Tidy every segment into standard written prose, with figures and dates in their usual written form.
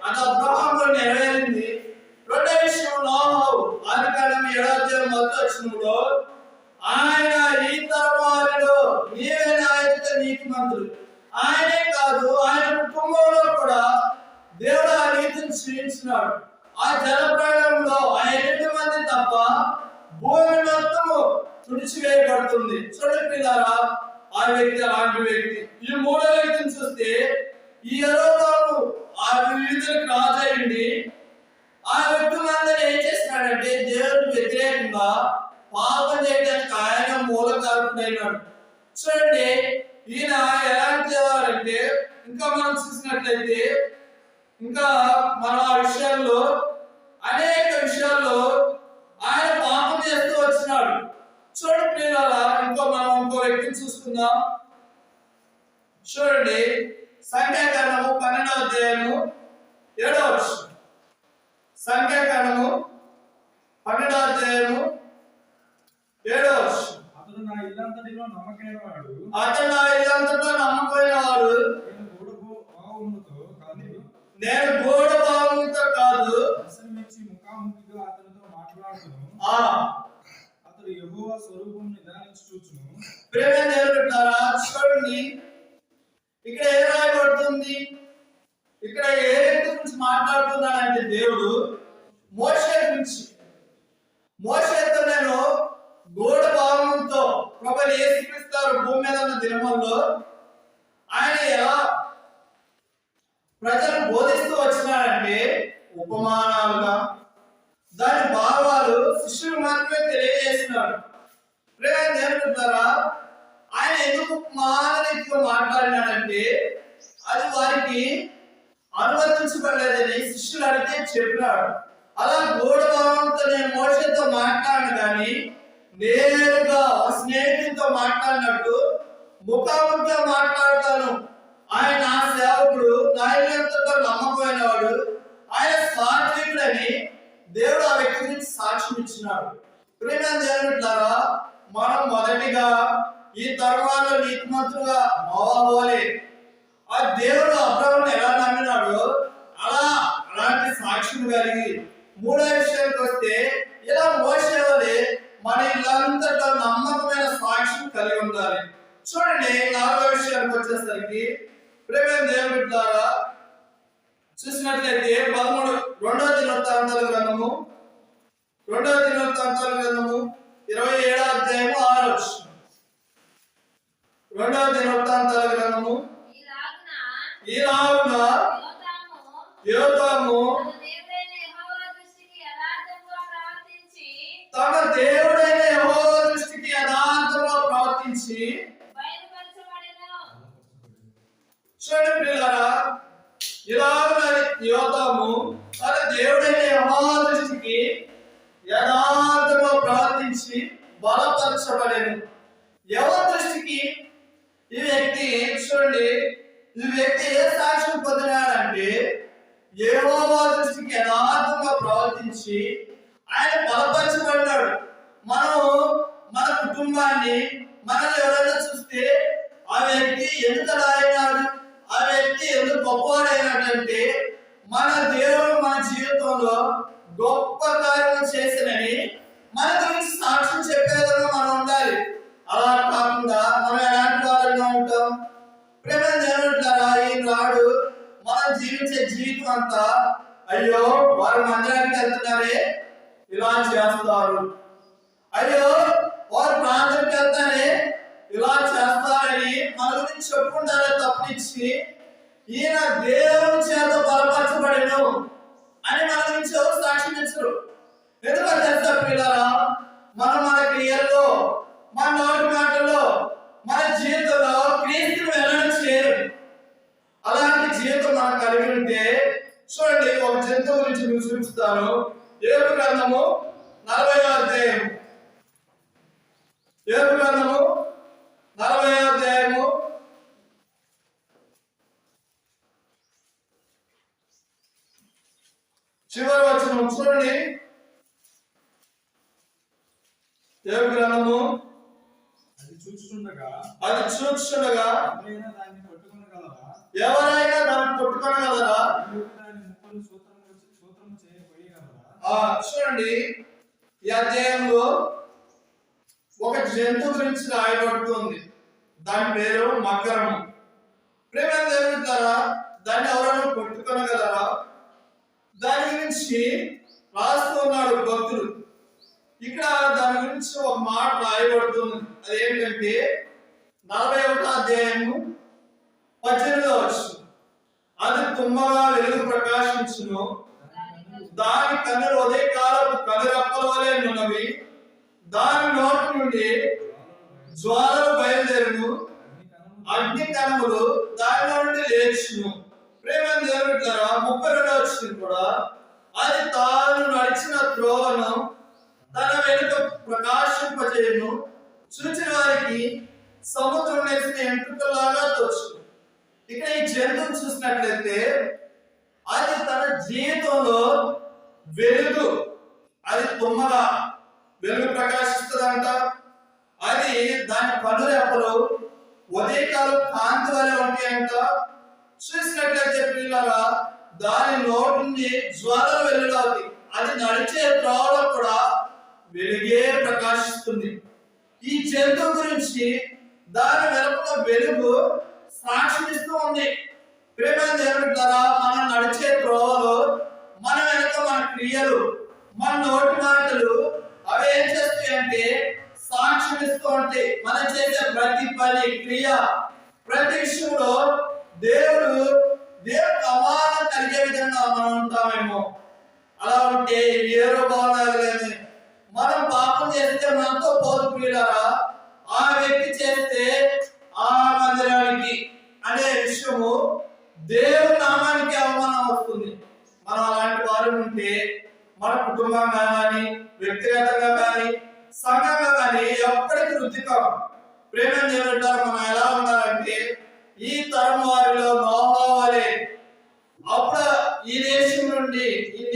అది అబ్రహాములో నెరవేరింది. రెండో విషయం నోహు ఆదికాండం 7వ అధ్యాయం మొదటి వచనంలో ఆయన ఈ తరం వారిలో నీవే నా ఎదుట నీతిమంతుడు. ఆయనే కాదు, ఆయన కుటుంబంలో కూడా దేవుడు ఆ నీతిని సృష్టించినాడు. ఆ జల ప్రళయంలో ఆ 8 మంది తప్ప భూమి మొత్తము తుడిచివేయబడుతుంది. చూడండి పిల్లారా, ఆ వ్యక్తి అలాంటి వ్యక్తి. ఈ మూడో వ్యక్తిని చూస్తే ఈ యెరోబాము ఆ వీధులకు రాజయ్యండి. ఆ వ్యక్తులందరూ ఏం చేస్తున్నాడంటే దేవుడికి వ్యతిరేకంగా పాపం చేయడానికి ఆయన మూలకారకుడైనాడు. చూడండి, ఈయన ఎలాంటి వారంటే ఇంకా మనం చూసినట్లయితే ఇంకా మన విషయాల్లో అనేక విషయాల్లో ఆయన పాపం చేస్తూ వచ్చినాడు. చూడండి పిల్లలా, ఇంకో వ్యక్తిని చూసుకుందాం. చూడండి, సంఖ్యాకాండము 12వ అధ్యాయము 7వ వచనం. సంఖ్యాకాండము 12వ అధ్యాయము 7వ వచనం. అతడు నా ఇల్లంతటిలో నమ్మకమైన వాడు. నేను గోడ భావముతో కాదు ముఖాముఖిగా అతనితో మాట్లాడుతును. అతడు యెహోవా స్వరూపం నిదానించి చూచును. ప్రేమ దేవుడున్నారా, చూడండి ఇక్కడ ఏ రాయబడుతుంది, ఇక్కడ ఏ వ్యక్తి గురించి మాట్లాడుతున్నాడంటే దేవుడు మోషే గురించి. మోషేతో నేను గోడ భావముతో ప్రభువు యేసుక్రీస్తు భూమి మీద ఉన్న దినముల్లో ఆయన ఎలా ప్రజలు బోధిస్తూ వచ్చినాడంటే ఉపమానాలుగా దాని భావాలు శిష్యులు మాత్రమే తెలియజేస్తున్నాడు. ప్రేమ దేవుని ద్వారా ఆయన ఎందుకు ఉపమానరీతిగా మాట్లాడినాడంటే అది వారికి అనువర్తించబడలేదని శిష్యులు అడిగితే చెప్పినాడు. అలా గోడ భావంతో నేను మోషేతో మాట్లాడను కానీ నేరుగా స్నేహితులతో మాట్లాడినట్టు ముఖాముఖిగా మాట్లాడతాను. ఆయన నా సేవకుడు, నా ఇల్లంతతో నమ్మకమైన వాడు, ఆయన సాత్వికుడని దేవుడు ఆ వ్యక్తి గురించి సాక్ష్యం ఇచ్చినాడు. ప్రేమ దేవుని ద్వారా మనం మొదటిగా ఈ తరువాలో నీతిమంతులుగా మోవాలే. ఆ దేవుడు అబ్రహామును ఎలా నమ్మినాడో అలాంటి సాక్ష్యం కలిగి మూడో విషయానికి వస్తే ఇలా మోషే వలె మన ఇల్లంతటా నమ్మకమైన సాక్ష్యం కలిగి ఉండాలి. చూడండి, 4వ విషయానికి వచ్చేసరికి ప్రేమ దేవుని ద్వారా చూసినట్లయితే 2వ దినవృత్తాంతాల గ్రంథము 27వ అధ్యాయము 6వ వచనం. 2వ దినవృత్తాంతాల గ్రంథము ఈలాగున యోతాము తన దేవుడైన యెహోవా దృష్టికి యథార్థంగా ప్రవర్తించి. చూడండి పిల్లరా, ఇలాగున యోతాము తన దేవుడైన యెహోవా దృష్టికి యథార్థంగా ప్రవర్తించి బలపరచబడెను. ఎవరి దృష్టికి? ఈ వ్యక్తి చూడండి, ఈ వ్యక్తి ఏ సాక్ష్యం పొందినాడంటే యెహోవా దృష్టికి యథార్థంగా ప్రవర్తించి ఆయన బలపరచబడ్డాడు. మనం మన కుటుంబాన్ని మనల్ని ఎవరైనా చూస్తే ఆ వ్యక్తి ఎంత రాయినాడు, ఆ వ్యక్తి ఎంత గొప్పవాడైనాడంటే మన దేవుడు మన జీవితంలో గొప్ప కార్యం చేసినని మన గురించి సాక్ష్యం చెప్పే విధంగా మనం ఉండాలి. అలా కాకుండా మనం ఎలాంటి వారిగా ఉంటాం? ప్రేమ దేవుడుంటారా, ఈ నాడు మనం జీవించే జీవితం అంతా అయ్యో వారు మందిరానికి వెళ్తున్నారే ఇలా చేస్తారు, అయ్యో వారు ప్రాంతానికి వెళ్తారే ఇలా చేస్తారని మన గురించి చెప్పుకుంటారే తప్పించి ఈయన దేవుని చేత బలపరచబడెను అని మన గురించి ఎవరు సాక్ష్యం ఇచ్చరు. ఎందుకంటే పిల్లరా, మనం మన క్రియల్లో, మన నోటి మాటల్లో, మన జీవితంలో క్రీస్తుని వెల్లడి చేయరు. అలాంటి జీవితం మనకు కలిగి ఉంటే చూడండి, ఒక జంతువు గురించి మీకు చూపిస్తాను. యోబు గ్రంథము 40వ అధ్యాయం. యోబు గ్రంథము 40వ అధ్యాయము 8వ వచనం చూడండి. యోబు గ్రంథము అది చూచుచుండగా ఎవరైనా దాన్ని పట్టుకొనగలరా? చూడండి, ఈ అధ్యాయంలో ఒక జంతువు గురించి రాయబడుతుంది. దాని పేరు మకరము. ప్రేమ జరుగుతారా? దాన్ని ఎవరైనా కొట్టుకొనగలరా? దాని గురించి రాస్తూ ఉన్నాడు భక్తుడు. ఇక్కడ దాని గురించి ఒక మాట రాయబడుతుంది. అదేంటంటే 41వ అధ్యాయము 18వ వచనం. అది తుమ్మగా వెలుగు ప్రకాశించును, దాని కన్నులు ఉదయకాలపు కనురెప్పల వలె ఉన్నవి, దాని నోటి నుండి జ్వాలలు బయలుదేరును, అగ్ని కణములు దానిలో నుండి లేచును. ప్రేమ దేవుడారా, 32వ వచనం కూడా అది తాను నడిచిన త్రోవను తన వెనుక ప్రకాశింపజేయును, చూచిన వారికి సముద్రం నేసిన ఎంట్రుకలాగా తోచును. ఇక్కడ ఈ జంతువును చూసినట్లయితే అది తన జీవితంలో వెలుగు, అది తుమ్మగా వెలుగు ప్రకాశిస్తుందంట. అది దాని కనురెప్పలు ఉదయకాలం కాంతి వలె ఉంటాయంట. చూసినట్లయితే పిల్లరా, దాని నోటి నుండి జ్వాలలు వెలువడుతాయి. అది నడిచే త్రోవలో కూడా వెలుగే ప్రకాశిస్తుంది. ఈ జంతువు గురించి దాని వెలుపల వెలుగు సాక్షిస్తూ ఉంది. ప్రేమ దేవుడారా, మనం నడిచే త్రోవలో మన వెనుక మన క్రియలు, మన నోటి మాటలు అవి ఏం చేస్తాయంటే సాక్ష్యమిస్తూ ఉంటాయి. మనం చేసే ప్రతి పని, క్రియ, ప్రతి విషయంలో దేవుడు అమానం కలిగే విధంగా మనం ఉంటామేమో. అలా ఉంటే ఏరో బాగుండాలి. మనం పాపం చేస్తే మనతో పోదు ప్రియులారా, ఆ వ్యక్తి చేస్తే ఆ మందిరానికి అనే విషయము దేవుని నామానికి అవమానం వస్తుంది. మనం అలాంటి వారు ఉంటే మన కుటుంబంగా కానీ, వ్యక్తిగతంగా కానీ, సంఘంగా కానీ ఎప్పటికీ వృద్ధి కావు. ప్రేమ దేవుడారా, మనం ఎలా ఉండాలంటే ఈ తరం వారిలో నోహా వలె, అప్పుడు ఈ దేశం నుండి,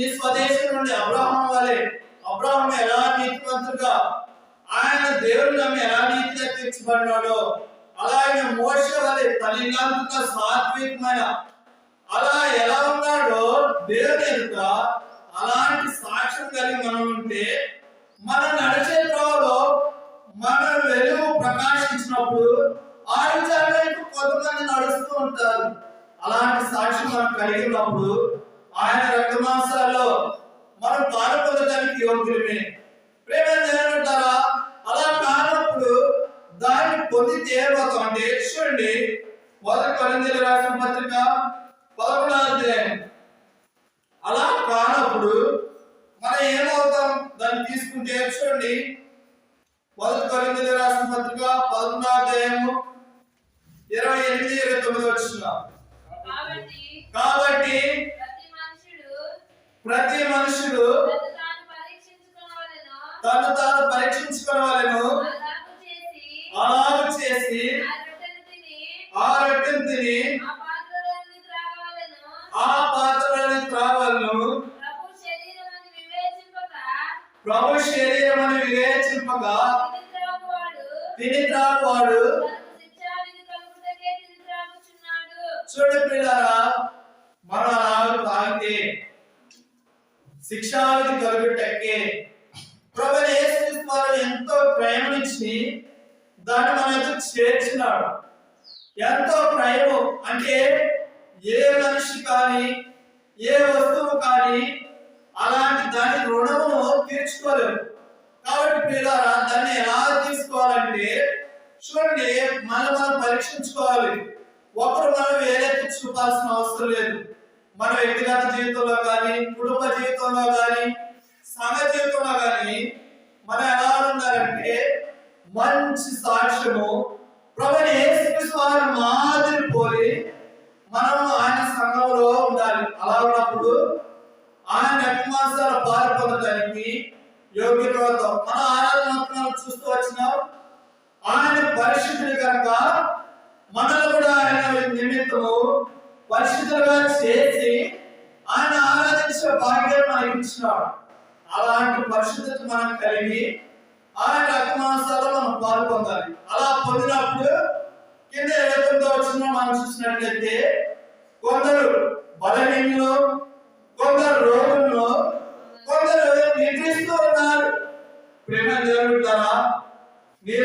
ఈ స్వదేశం నుండి అబ్రహాం వలె, అబ్రహాం ఎలా నీతిమంతుడుగా ఆయన దేవుని నమ్మి ఎలా నీతిగా తీర్చబడినాడో, అలాగే మోషే వలె తల్లిదండ్రులుగా సాత్వికమైన అలా ఎలా ఉన్నాడో దేవుని ఎదుట అలాంటి సాక్ష్యం కలిగి మనం ఉంటే మన నడిచే త్రోవలో మన వెలుగు ప్రకాశించినప్పుడు ఆ విధంగా కొంతమంది నడుస్తూ ఉంటారు. అలాంటి సాక్ష్యం మనం కలిగి ఉన్నప్పుడు ఆయన రక్తమాంసాల్లో మనం పాలు పొందడానికి యోగ్యులమే. ప్రేమ దేవుడారా, అలా కానప్పుడు దాన్ని పొందితే ఏమవుతాం అంటే, చూడండి, 1 కొరింథీయులకు రాసిన పత్రిక 11వ అధ్యాయం. అలా కానప్పుడు మనం ఏమవుతాం? దాన్ని తీసుకుంటే చూడండి, 1 కొరింథీయులకు రాసిన పత్రిక 11వ అధ్యాయము 28-29 వచనం. కాబట్టి ప్రతి మనుషుడు తను తాను పరీక్షించుకోవాలను, అలాగ చేసి ఆ రొట్టెను తిని ఆ పాత్రలను త్రాగవలెను. ప్రభు శరీరం అని వివేచింపక తిని త్రాగువాడు. చూడండి పిల్లరా, మనం అలాగ తాగితే శిక్షావిధి కలుగుటకే ప్రభు యేసు వారు ఎంతో ప్రేమనిచ్చి దాన్ని మన ఎదురు చేర్చినాడు. ఎంతో ప్రేమ అంటే ఏ మనిషి కానీ, ఏ వస్తువు కానీ అలాంటి దాని రుణమును తీర్చుకోలేము. కాబట్టి పిల్లరా, దాన్ని ఎలా తీసుకోవాలంటే చూడండి, మనం పరీక్షించుకోవాలి. ఒకరు మనం వేలెత్తి చూపాల్సిన అవసరం లేదు. మన వ్యక్తిగత జీవితంలో కానీ, కుటుంబ జీవితంలో కానీ, సంఘ జీవితంలో కానీ మనం ఎలా ఉండాలంటే మంచి సాక్ష్యము, ప్రభువైన యేసుక్రీస్తు వారి మాదిరి పోలి మనం ఆయన సంఘంలో ఉండాలి. అలా ఉన్నప్పుడు ఆయన రక్తమాంసాల పాలు పొందడానికి యోగ్యతతో మన ఆరాధన చూస్తూ వచ్చినాం. ఆయన పరిశుద్ధుడు కనుక మనల్ని కూడా ఆయన నిమిత్తము పరిశుద్ధులుగా చేసి ఆయన ఆరాధించే భాగ్యం మనకి ఇచ్చినాడు. అలాంటి పరిశుద్ధత మనం కలిగి ఆయన రక్తమాంసాల్లో మనం పాలు పొందాలి. అలా పొందినప్పుడు కింద 29వ వచనంలో మనం చూసినట్లయితే కొందరు బలహీనులు, కొందరు రోగులను, కొందరు ప్రేమ దేవుడు